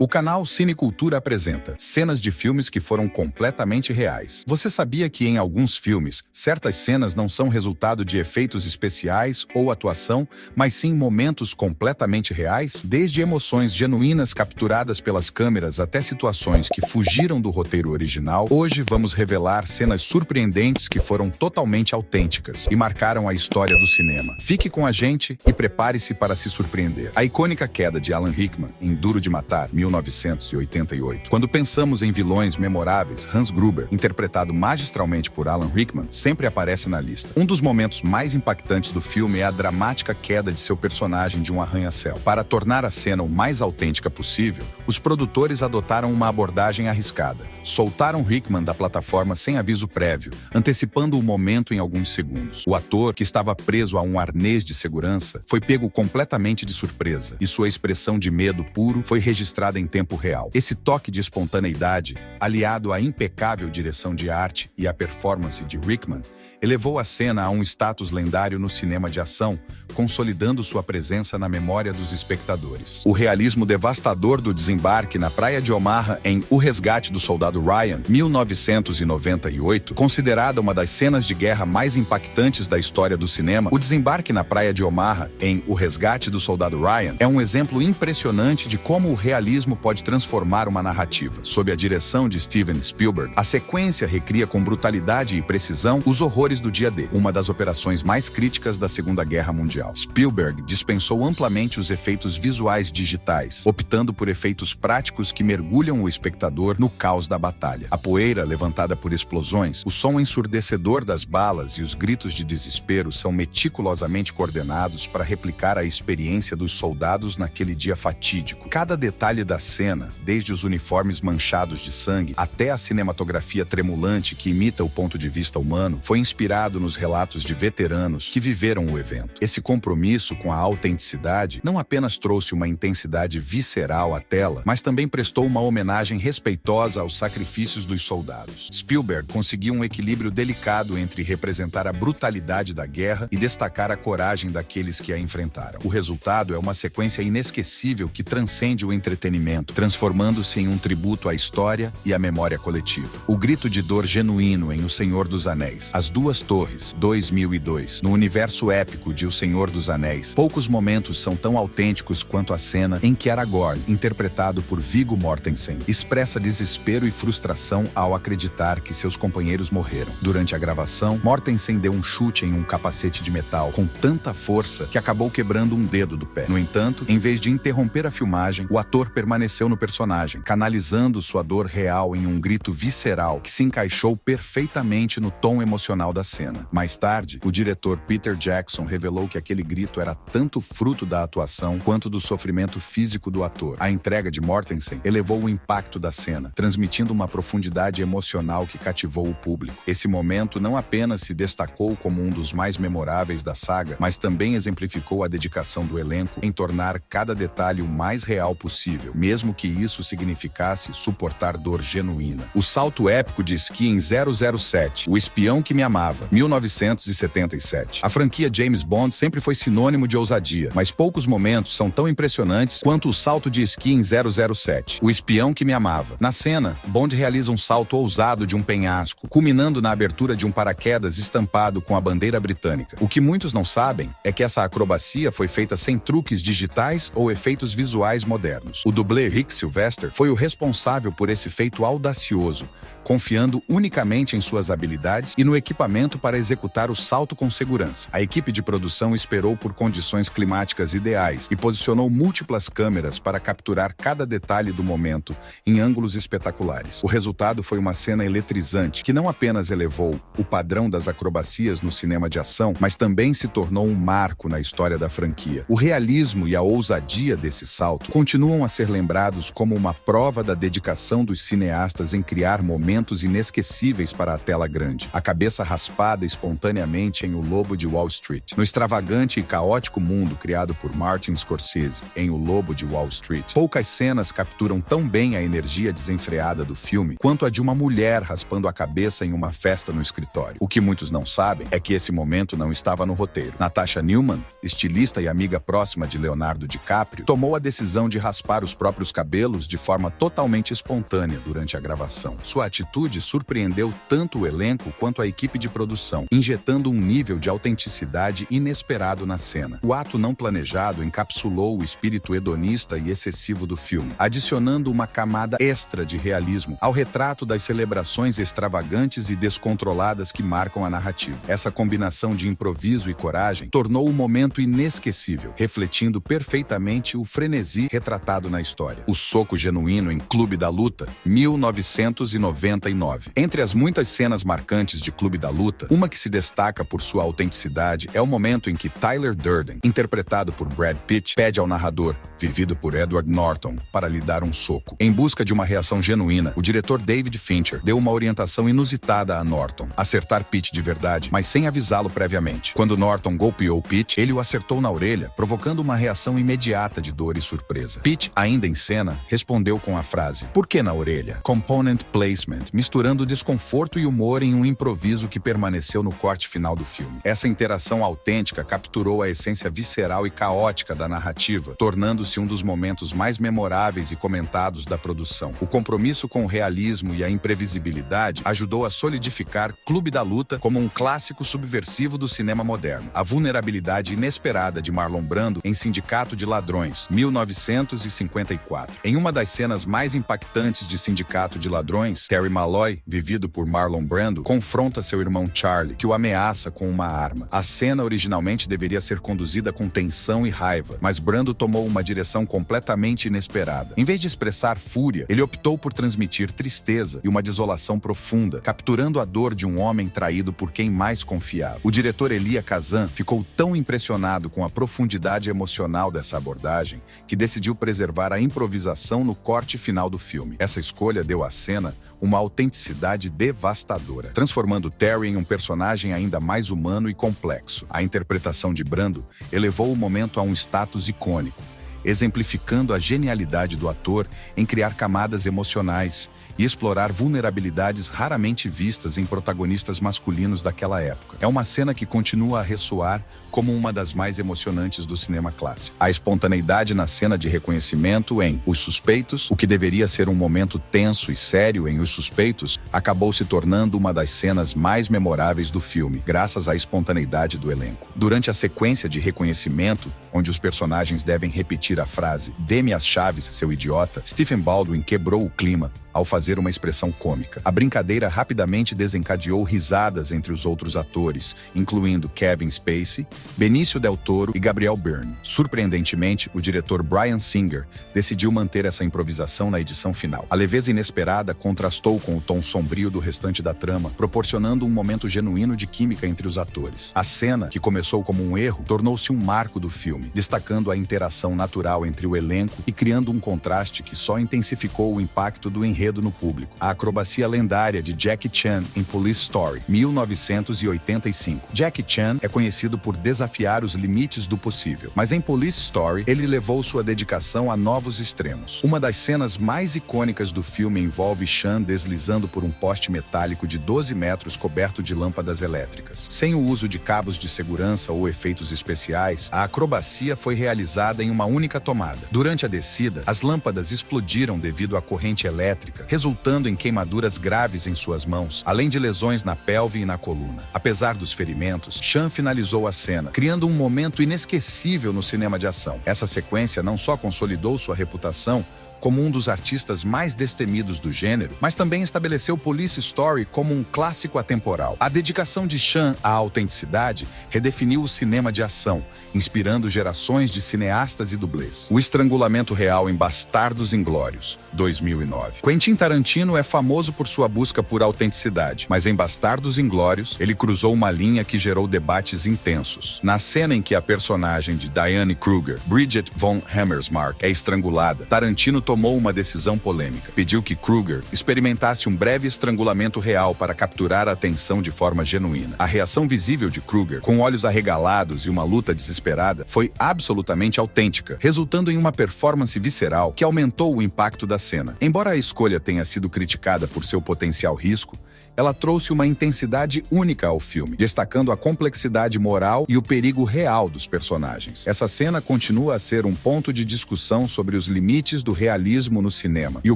O canal Cinecultura apresenta cenas de filmes que foram completamente reais. Você sabia que em alguns filmes, certas cenas não são resultado de efeitos especiais ou atuação, mas sim momentos completamente reais? Desde emoções genuínas capturadas pelas câmeras até situações que fugiram do roteiro original, hoje vamos revelar cenas surpreendentes que foram totalmente autênticas e marcaram a história do cinema. Fique com a gente e prepare-se para se surpreender. A icônica queda de Alan Rickman em Duro de Matar, 1988. Quando pensamos em vilões memoráveis, Hans Gruber, interpretado magistralmente por Alan Rickman, sempre aparece na lista. Um dos momentos mais impactantes do filme é a dramática queda de seu personagem de um arranha-céu. Para tornar a cena o mais autêntica possível, os produtores adotaram uma abordagem arriscada. Soltaram Rickman da plataforma sem aviso prévio, antecipando o momento em alguns segundos. O ator, que estava preso a um arnês de segurança, foi pego completamente de surpresa, e sua expressão de medo puro foi registrada em tempo real. Esse toque de espontaneidade, aliado à impecável direção de arte e à performance de Rickman, elevou a cena a um status lendário no cinema de ação, consolidando sua presença na memória dos espectadores. O realismo devastador do desembarque na praia de Omaha em O Resgate do Soldado Ryan, 1998, considerada uma das cenas de guerra mais impactantes da história do cinema, o desembarque na praia de Omaha em O Resgate do Soldado Ryan é um exemplo impressionante de como o realismo pode transformar uma narrativa. Sob a direção de Steven Spielberg, a sequência recria com brutalidade e precisão os horrores do dia D, uma das operações mais críticas da Segunda Guerra Mundial. Spielberg dispensou amplamente os efeitos visuais digitais, optando por efeitos práticos que mergulham o espectador no caos da batalha. A poeira levantada por explosões, o som ensurdecedor das balas e os gritos de desespero são meticulosamente coordenados para replicar a experiência dos soldados naquele dia fatídico. Cada detalhe da cena, desde os uniformes manchados de sangue até a cinematografia tremulante que imita o ponto de vista humano, foi inspirado nos relatos de veteranos que viveram o evento. Esse compromisso com a autenticidade não apenas trouxe uma intensidade visceral à tela, mas também prestou uma homenagem respeitosa aos sacrifícios dos soldados. Spielberg conseguiu um equilíbrio delicado entre representar a brutalidade da guerra e destacar a coragem daqueles que a enfrentaram. O resultado é uma sequência inesquecível que transcende o entretenimento, transformando-se em um tributo à história e à memória coletiva. O grito de dor genuíno em O Senhor dos Anéis, As Duas Torres, 2002. No universo épico de O Senhor dos Anéis, poucos momentos são tão autênticos quanto a cena em que Aragorn, interpretado por Viggo Mortensen, expressa desespero e frustração ao acreditar que seus companheiros morreram. Durante a gravação, Mortensen deu um chute em um capacete de metal com tanta força que acabou quebrando um dedo do pé. No entanto, em vez de interromper a filmagem, o ator permaneceu no personagem, canalizando sua dor real em um grito visceral que se encaixou perfeitamente no tom emocional da cena. Mais tarde, o diretor Peter Jackson revelou que aquele grito era tanto fruto da atuação quanto do sofrimento físico do ator. A entrega de Mortensen elevou o impacto da cena, transmitindo uma profundidade emocional que cativou o público. Esse momento não apenas se destacou como um dos mais memoráveis da saga, mas também exemplificou a dedicação do elenco em tornar cada detalhe o mais real possível, mesmo que isso significasse suportar dor genuína. O salto épico de esqui em 007, O Espião que Me Amava, 1977. A franquia James Bond sempre foi sinônimo de ousadia, mas poucos momentos são tão impressionantes quanto o salto de esqui em 007, O Espião que Me Amava. Na cena, Bond realiza um salto ousado de um penhasco, culminando na abertura de um paraquedas estampado com a bandeira britânica. O que muitos não sabem é que essa acrobacia foi feita sem truques digitais ou efeitos visuais modernos. O dublê Rick Sylvester foi o responsável por esse feito audacioso, confiando unicamente em suas habilidades e no equipamento para executar o salto com segurança. A equipe de produção esperou por condições climáticas ideais e posicionou múltiplas câmeras para capturar cada detalhe do momento em ângulos espetaculares. O resultado foi uma cena eletrizante que não apenas elevou o padrão das acrobacias no cinema de ação, mas também se tornou um marco na história da franquia. O realismo e a ousadia desse salto continuam a ser lembrados como uma prova da dedicação dos cineastas em criar momentos inesquecíveis para a tela grande. A cabeça raspada espontaneamente em O Lobo de Wall Street. No extravagante e caótico mundo criado por Martin Scorsese em O Lobo de Wall Street, poucas cenas capturam tão bem a energia desenfreada do filme quanto a de uma mulher raspando a cabeça em uma festa no escritório. O que muitos não sabem é que esse momento não estava no roteiro. Natasha Newman, estilista e amiga próxima de Leonardo DiCaprio, tomou a decisão de raspar os próprios cabelos de forma totalmente espontânea durante a gravação. Sua atitude surpreendeu tanto o elenco quanto a equipe de produção, injetando um nível de autenticidade inesperado na cena. O ato não planejado encapsulou o espírito hedonista e excessivo do filme, adicionando uma camada extra de realismo ao retrato das celebrações extravagantes e descontroladas que marcam a narrativa. Essa combinação de improviso e coragem tornou o momento inesquecível, refletindo perfeitamente o frenesi retratado na história. O soco genuíno em Clube da Luta, 1999. Entre as muitas cenas marcantes de Clube da Luta, uma que se destaca por sua autenticidade é o momento em que Tyler Durden, interpretado por Brad Pitt, pede ao narrador, vivido por Edward Norton, para lhe dar um soco. Em busca de uma reação genuína, o diretor David Fincher deu uma orientação inusitada a Norton: acertar Pitt de verdade, mas sem avisá-lo previamente. Quando Norton golpeou Pitt, ele o acertou na orelha, provocando uma reação imediata de dor e surpresa. Pitt, ainda em cena, respondeu com a frase: "Por que na orelha?" Component placement, misturando desconforto e humor em um improviso que permaneceu no corte final do filme. Essa interação autêntica capturou a essência visceral e caótica da narrativa, tornando-se um dos momentos mais memoráveis e comentados da produção. O compromisso com o realismo e a imprevisibilidade ajudou a solidificar Clube da Luta como um clássico subversivo do cinema moderno. A vulnerabilidade inesperada de Marlon Brando em Sindicato de Ladrões, 1954. Em uma das cenas mais impactantes de Sindicato de Ladrões, Terry Malloy, vivido por Marlon Brando, confronta seu irmão Charlie, que o ameaça com uma arma. A cena originalmente deveria ser conduzida com tensão e raiva, mas Brando tomou uma direção completamente inesperada. Em vez de expressar fúria, ele optou por transmitir tristeza e uma desolação profunda, capturando a dor de um homem traído por quem mais confiava. O diretor Elia Kazan ficou tão impressionado com a profundidade emocional dessa abordagem que decidiu preservar a improvisação no corte final do filme. Essa escolha deu à cena uma autenticidade devastadora, transformando Terry em um personagem ainda mais humano e complexo. A interpretação de Brando elevou o momento a um status icônico, exemplificando a genialidade do ator em criar camadas emocionais e explorar vulnerabilidades raramente vistas em protagonistas masculinos daquela época. É uma cena que continua a ressoar como uma das mais emocionantes do cinema clássico. A espontaneidade na cena de reconhecimento em Os Suspeitos, o que deveria ser um momento tenso e sério em Os Suspeitos, acabou se tornando uma das cenas mais memoráveis do filme, graças à espontaneidade do elenco. Durante a sequência de reconhecimento, onde os personagens devem repetir a frase "Dê-me as chaves, seu idiota", Stephen Baldwin quebrou o clima ao fazer uma expressão cômica. A brincadeira rapidamente desencadeou risadas entre os outros atores, incluindo Kevin Spacey, Benício Del Toro e Gabriel Byrne. Surpreendentemente, o diretor Bryan Singer decidiu manter essa improvisação na edição final. A leveza inesperada contrastou com o tom sombrio do restante da trama, proporcionando um momento genuíno de química entre os atores. A cena, que começou como um erro, tornou-se um marco do filme, destacando a interação natural entre o elenco e criando um contraste que só intensificou o impacto do enredo no público. A acrobacia lendária de Jackie Chan em Police Story, 1985. Jackie Chan é conhecido por desafiar os limites do possível, mas em Police Story, ele levou sua dedicação a novos extremos. Uma das cenas mais icônicas do filme envolve Chan deslizando por um poste metálico de 12 metros coberto de lâmpadas elétricas. Sem o uso de cabos de segurança ou efeitos especiais, a acrobacia foi realizada em uma única tomada. Durante a descida, as lâmpadas explodiram devido à corrente elétrica, resultando em queimaduras graves em suas mãos, além de lesões na pelve e na coluna. Apesar dos ferimentos, Chan finalizou a cena, criando um momento inesquecível no cinema de ação. Essa sequência não só consolidou sua reputação como um dos artistas mais destemidos do gênero, mas também estabeleceu Police Story como um clássico atemporal. A dedicação de Chan à autenticidade redefiniu o cinema de ação, inspirando gerações de cineastas e dublês. O estrangulamento real em Bastardos Inglórios, 2009. Quentin Tarantino é famoso por sua busca por autenticidade, mas em Bastardos Inglórios, ele cruzou uma linha que gerou debates intensos. Na cena em que a personagem de Diane Kruger, Bridget von Hammersmark, é estrangulada, Tarantino tomou uma decisão polêmica. Pediu que Kruger experimentasse um breve estrangulamento real para capturar a atenção de forma genuína. A reação visível de Kruger, com olhos arregalados e uma luta desesperada, foi absolutamente autêntica, resultando em uma performance visceral que aumentou o impacto da cena. Embora a escolha tenha sido criticada por seu potencial risco, ela trouxe uma intensidade única ao filme, destacando a complexidade moral e o perigo real dos personagens. Essa cena continua a ser um ponto de discussão sobre os limites do realismo no cinema e o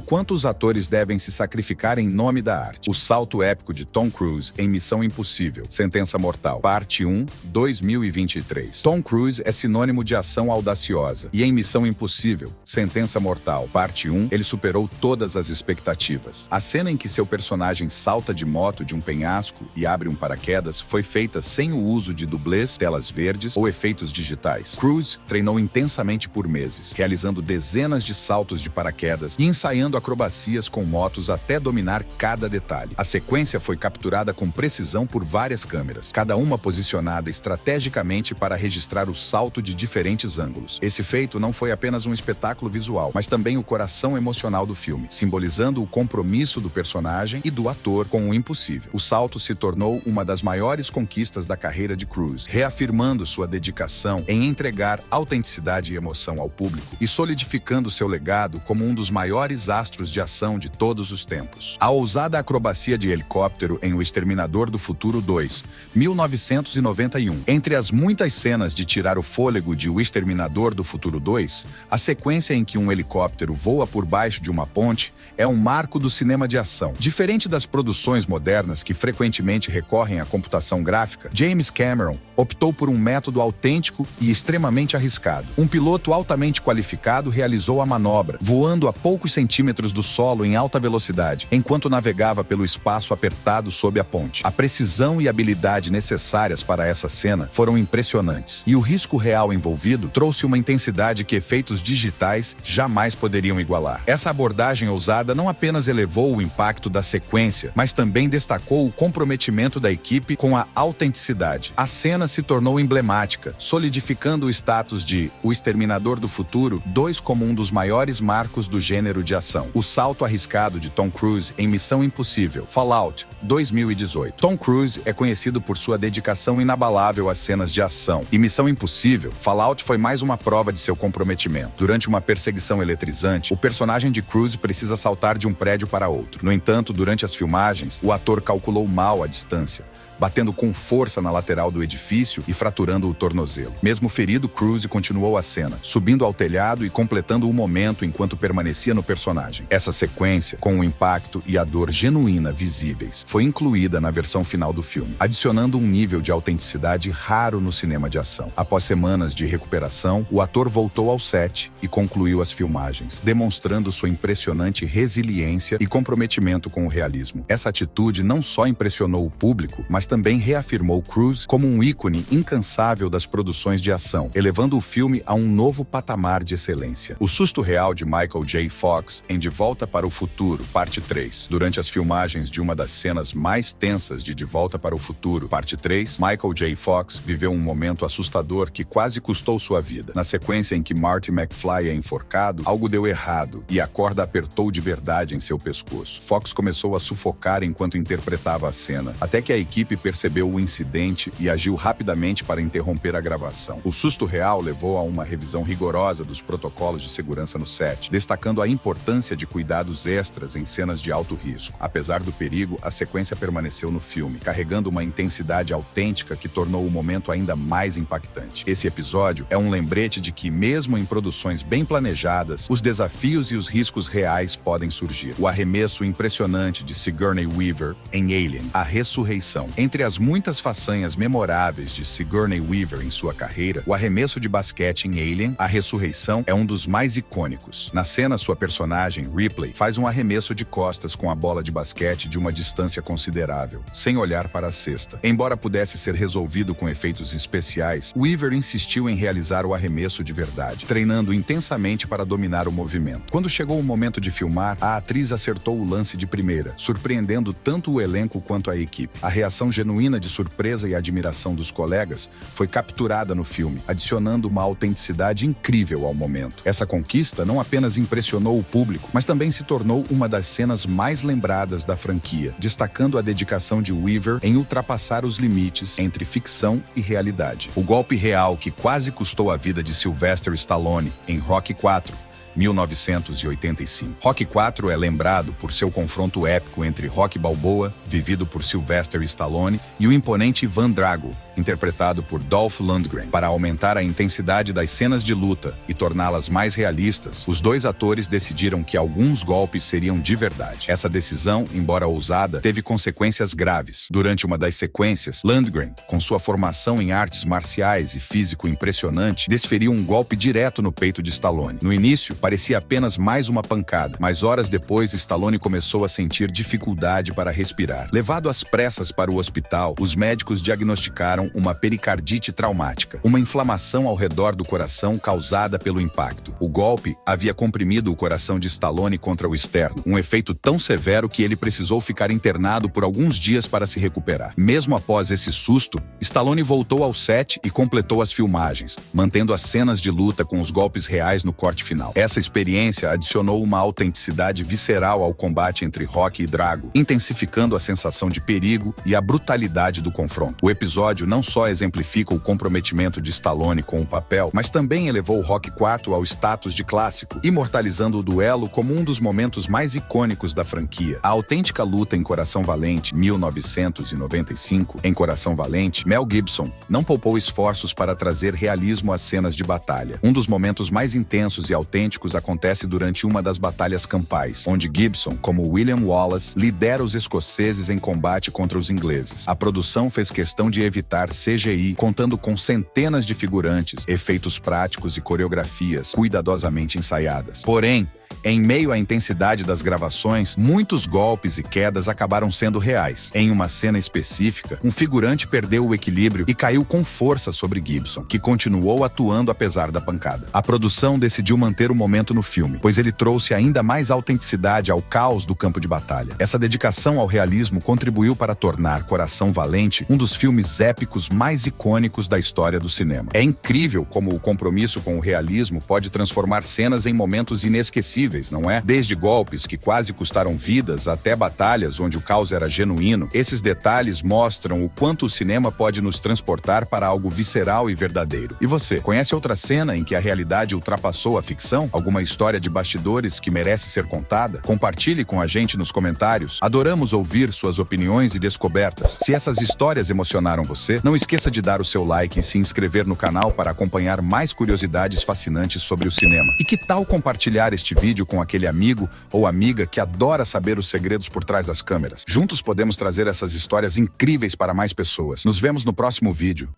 quanto os atores devem se sacrificar em nome da arte. O salto épico de Tom Cruise em Missão Impossível, Sentença Mortal, Parte 1, 2023. Tom Cruise é sinônimo de ação audaciosa e em Missão Impossível, Sentença Mortal, Parte 1, ele superou todas as expectativas. A cena em que seu personagem salta de moto de um penhasco e abre um paraquedas foi feita sem o uso de dublês, telas verdes ou efeitos digitais. Cruise treinou intensamente por meses, realizando dezenas de saltos de paraquedas e ensaiando acrobacias com motos até dominar cada detalhe. A sequência foi capturada com precisão por várias câmeras, cada uma posicionada estrategicamente para registrar o salto de diferentes ângulos. Esse feito não foi apenas um espetáculo visual, mas também o coração emocional do filme, simbolizando o compromisso do personagem e do ator com o impossível. O salto se tornou uma das maiores conquistas da carreira de Cruise, reafirmando sua dedicação em entregar autenticidade e emoção ao público e solidificando seu legado como um dos maiores astros de ação de todos os tempos. A ousada acrobacia de helicóptero em O Exterminador do Futuro 2, 1991. Entre as muitas cenas de tirar o fôlego de O Exterminador do Futuro 2, a sequência em que um helicóptero voa por baixo de uma ponte é um marco do cinema de ação. Diferente das produções modernas que frequentemente recorrem à computação gráfica, James Cameron optou por um método autêntico e extremamente arriscado. Um piloto altamente qualificado realizou a manobra, voando a poucos centímetros do solo em alta velocidade, enquanto navegava pelo espaço apertado sob a ponte. A precisão e habilidade necessárias para essa cena foram impressionantes, e o risco real envolvido trouxe uma intensidade que efeitos digitais jamais poderiam igualar. Essa abordagem ousada não apenas elevou o impacto da sequência, mas também destacou o comprometimento da equipe com a autenticidade. A cena se tornou emblemática, solidificando o status de O Exterminador do Futuro 2 como um dos maiores marcos do gênero de ação. O salto arriscado de Tom Cruise em Missão Impossível, Fallout, 2018. Tom Cruise é conhecido por sua dedicação inabalável às cenas de ação, e Missão Impossível, Fallout foi mais uma prova de seu comprometimento. Durante uma perseguição eletrizante, o personagem de Cruise precisa saltar de um prédio para outro. No entanto, durante as filmagens, o ator calculou mal a distância, batendo com força na lateral do edifício e fraturando o tornozelo. Mesmo ferido, Cruise continuou a cena, subindo ao telhado e completando o momento enquanto permanecia no personagem. Essa sequência, com o impacto e a dor genuína visíveis, foi incluída na versão final do filme, adicionando um nível de autenticidade raro no cinema de ação. Após semanas de recuperação, o ator voltou ao set e concluiu as filmagens, demonstrando sua impressionante resiliência e comprometimento com o realismo. Essa atitude não só impressionou o público, mas também reafirmou Cruise como um ícone incansável das produções de ação, elevando o filme a um novo patamar de excelência. O susto real de Michael J. Fox em De Volta para o Futuro, Parte 3. Durante as filmagens de uma das cenas mais tensas de De Volta para o Futuro, Parte 3, Michael J. Fox viveu um momento assustador que quase custou sua vida. Na sequência em que Marty McFly é enforcado, algo deu errado e a corda apertou de verdade em seu pescoço. Fox começou a sufocar enquanto interpretava a cena, até que a equipe percebeu o incidente e agiu rapidamente para interromper a gravação. O susto real levou a uma revisão rigorosa dos protocolos de segurança no set, destacando a importância de cuidados extras em cenas de alto risco. Apesar do perigo, a sequência permaneceu no filme, carregando uma intensidade autêntica que tornou o momento ainda mais impactante. Esse episódio é um lembrete de que, mesmo em produções bem planejadas, os desafios e os riscos reais podem surgir. O arremesso impressionante de Sigourney Weaver em Alien, A Ressurreição. Entre as muitas façanhas memoráveis de Sigourney Weaver em sua carreira, o arremesso de basquete em Alien, A Ressurreição, é um dos mais icônicos. Na cena, sua personagem, Ripley, faz um arremesso de costas com a bola de basquete de uma distância considerável, sem olhar para a cesta. Embora pudesse ser resolvido com efeitos especiais, Weaver insistiu em realizar o arremesso de verdade, treinando intensamente para dominar o movimento. Quando chegou o momento de filmar, a atriz acertou o lance de primeira, surpreendendo tanto o elenco quanto a equipe. A reação genuína de surpresa e admiração dos colegas foi capturada no filme, adicionando uma autenticidade incrível ao momento. Essa conquista não apenas impressionou o público, mas também se tornou uma das cenas mais lembradas da franquia, destacando a dedicação de Weaver em ultrapassar os limites entre ficção e realidade. O golpe real que quase custou a vida de Sylvester Stallone em Rocky IV, 1985. Rocky IV é lembrado por seu confronto épico entre Rocky Balboa, vivido por Sylvester Stallone, e o imponente Ivan Drago, interpretado por Dolph Lundgren. Para aumentar a intensidade das cenas de luta e torná-las mais realistas, os dois atores decidiram que alguns golpes seriam de verdade. Essa decisão, embora ousada, teve consequências graves. Durante uma das sequências, Lundgren, com sua formação em artes marciais e físico impressionante, desferiu um golpe direto no peito de Stallone. No início, parecia apenas mais uma pancada, mas horas depois, Stallone começou a sentir dificuldade para respirar. Levado às pressas para o hospital, os médicos diagnosticaram uma pericardite traumática, uma inflamação ao redor do coração causada pelo impacto. O golpe havia comprimido o coração de Stallone contra o externo, um efeito tão severo que ele precisou ficar internado por alguns dias para se recuperar. Mesmo após esse susto, Stallone voltou ao set e completou as filmagens, mantendo as cenas de luta com os golpes reais no corte final. Essa experiência adicionou uma autenticidade visceral ao combate entre Rocky e Drago, intensificando a sensação de perigo e a brutalidade do confronto. O episódio não só exemplifica o comprometimento de Stallone com o papel, mas também elevou Rocky IV ao status de clássico, imortalizando o duelo como um dos momentos mais icônicos da franquia. A autêntica luta em Coração Valente, 1995, em Coração Valente, Mel Gibson não poupou esforços para trazer realismo às cenas de batalha. Um dos momentos mais intensos e autênticos acontece durante uma das batalhas campais, onde Gibson, como William Wallace, lidera os escoceses em combate contra os ingleses. A produção fez questão de evitar CGI, contando com centenas de figurantes, efeitos práticos e coreografias cuidadosamente ensaiadas. Porém, em meio à intensidade das gravações, muitos golpes e quedas acabaram sendo reais. Em uma cena específica, um figurante perdeu o equilíbrio e caiu com força sobre Gibson, que continuou atuando apesar da pancada. A produção decidiu manter o momento no filme, pois ele trouxe ainda mais autenticidade ao caos do campo de batalha. Essa dedicação ao realismo contribuiu para tornar Coração Valente um dos filmes épicos mais icônicos da história do cinema. É incrível como o compromisso com o realismo pode transformar cenas em momentos inesquecíveis, não é? Desde golpes que quase custaram vidas até batalhas onde o caos era genuíno, esses detalhes mostram o quanto o cinema pode nos transportar para algo visceral e verdadeiro. E você, conhece outra cena em que a realidade ultrapassou a ficção? Alguma história de bastidores que merece ser contada? Compartilhe com a gente nos comentários. Adoramos ouvir suas opiniões e descobertas. Se essas histórias emocionaram você, não esqueça de dar o seu like e se inscrever no canal para acompanhar mais curiosidades fascinantes sobre o cinema. E que tal compartilhar este vídeo com aquele amigo ou amiga que adora saber os segredos por trás das câmeras? Juntos podemos trazer essas histórias incríveis para mais pessoas. Nos vemos no próximo vídeo.